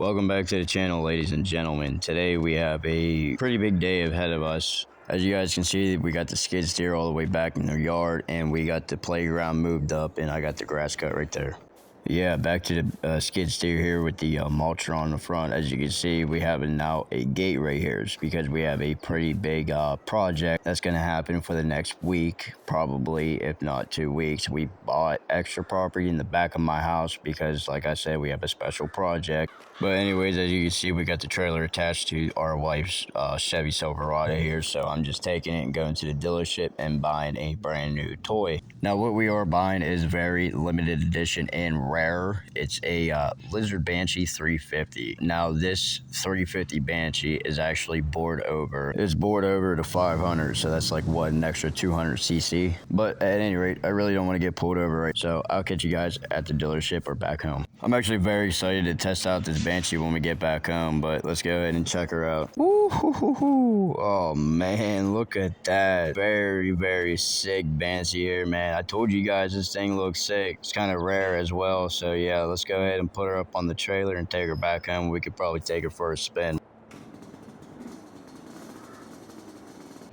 Welcome back to the channel, ladies and gentlemen. Today we have a pretty big day ahead of us. As you guys can see, we got the skid steer all the way back in the yard, and we got the playground moved up, and I got the grass cut right there. Yeah, back to the skid steer here with the mulcher on the front. As you can see, we have now a gate right here. It's because we have a pretty big project that's going to happen for the next week, probably, if not 2 weeks. We bought extra property in the back of my house because, like I said, we have a special project. But anyways, as you can see, we got the trailer attached to our wife's Chevy Silverado here. So I'm just taking it and going to the dealership and buying a brand new toy. Now, what we are buying is very limited edition and rare. It's a Lizard Banshee 350. Now, this 350 Banshee is actually bored over. It's bored over to 500, so that's like, what, an extra 200 cc. But at any rate, I really don't want to get pulled over, right? So I'll catch you guys at the dealership or back home. I'm actually very excited to test out this Banshee when we get back home, but let's go ahead and check her out. Woo-hoo-hoo-hoo. Oh man, look at that. Very, very sick Banshee here, man. I told you guys this thing looks sick. It's kind of rare as well, so yeah, let's go ahead and put her up on the trailer and take her back home. We could probably take her for a spin.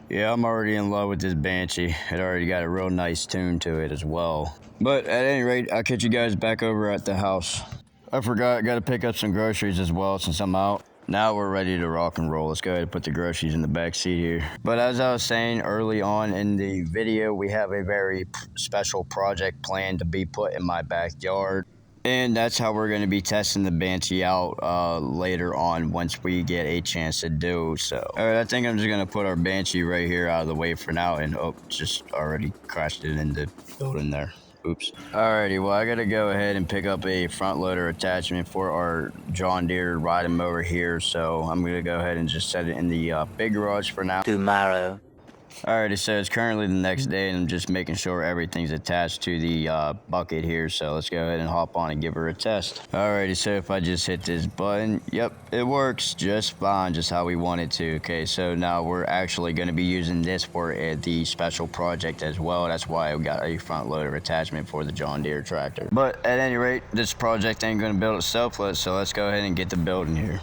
Yeah, I'm already in love with this Banshee. It already got a real nice tune to it as well. But at any rate, I'll catch you guys back over at the house. I forgot, got to pick up some groceries as well since I'm out. Now we're ready to rock and roll. Let's go ahead and put the groceries in the back seat here. But as I was saying early on in the video, we have a very special project planned to be put in my backyard. And that's how we're going to be testing the Banshee out later on once we get a chance to do so. All right, I think I'm just going to put our Banshee right here out of the way for now. And oh, just already crashed it in the building there. Oops. Alrighty, well, I gotta go ahead and pick up a front loader attachment for our John Deere riding mower here, so I'm gonna go ahead and just set it in the big garage for now. Tomorrow. Alrighty, so it's currently the next day, and I'm just making sure everything's attached to the bucket here, so let's go ahead and hop on and give her a test. Alrighty, so if I just hit this button, yep, it works just fine, just how we want it to. Okay, so now we're actually going to be using this for the special project as well. That's why we got a front loader attachment for the John Deere tractor. But at any rate, this project ain't going to build itself, so let's go ahead and get the building here.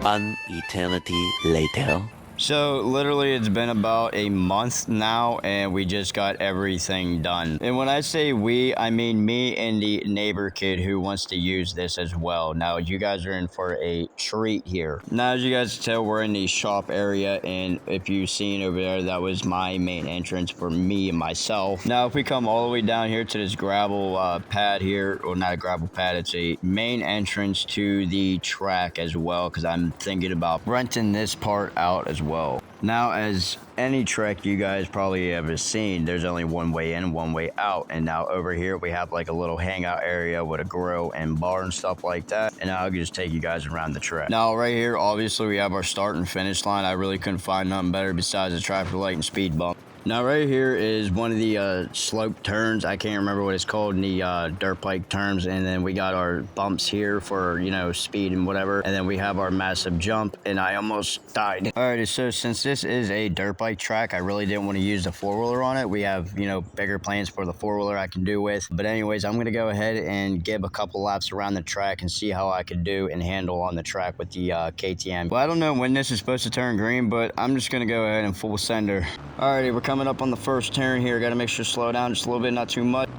An eternity later. So literally it's been about a month now and we just got everything done. And when I say we, I mean me and the neighbor kid who wants to use this as well. Now you guys are in for a treat here. Now as you guys can tell, we're in the shop area, and if you've seen over there, that was my main entrance for me and myself. Now if we come all the way down here to this gravel pad here, or not a gravel pad, it's a main entrance to the track as well, because I'm thinking about renting this part out as well. Now, as any track you guys probably ever seen, there's only one way in, one way out. And now over here we have like a little hangout area with a grill and bar and stuff like that. And I'll just take you guys around the track. Now right here, obviously we have our start and finish line. I really couldn't find nothing better besides a traffic light and speed bump. Now right here is one of the slope turns. I can't remember what it's called in the dirt bike terms. And then we got our bumps here for, you know, speed and whatever. And then we have our massive jump, and I almost died. Alrighty, so since this is a dirt bike track, I really didn't want to use the four-wheeler on it. We have, you know, bigger plans for the four-wheeler I can do with. But anyways, I'm going to go ahead and give a couple laps around the track and see how I could do and handle on the track with the KTM. Well, I don't know when this is supposed to turn green, but I'm just going to go ahead and full sender. Alrighty, we're coming up on the first turn here. Got to make sure to slow down just a little bit, not too much.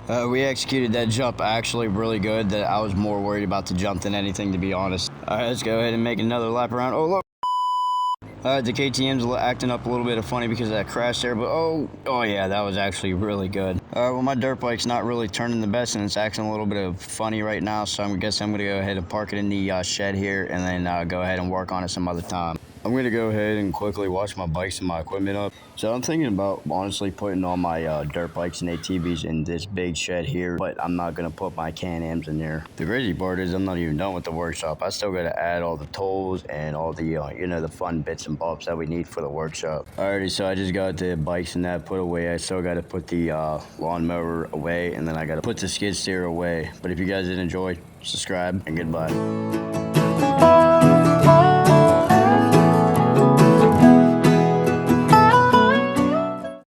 We executed that jump actually really good. That I was more worried about the jump than anything, to be honest. Alright, let's go ahead and make another lap around. Oh, look. The KTM's acting up a little bit funny because of that crash there, but oh yeah, that was actually really good. Well, my dirt bike's not really turning the best, and it's acting a little bit of funny right now, so I guess I'm going to go ahead and park it in the shed here, and then go ahead and work on it some other time. I'm going to go ahead and quickly wash my bikes and my equipment up. So I'm thinking about honestly putting all my dirt bikes and ATVs in this big shed here, but I'm not going to put my Can-Ams in there. The crazy part is I'm not even done with the workshop. I still got to add all the tools and all the, you know, the fun bits and bobs that we need for the workshop. Alrighty, so I just got the bikes and that put away. I still got to put the lawnmower away, and then I got to put the skid steer away. But if you guys did enjoy, subscribe, and goodbye.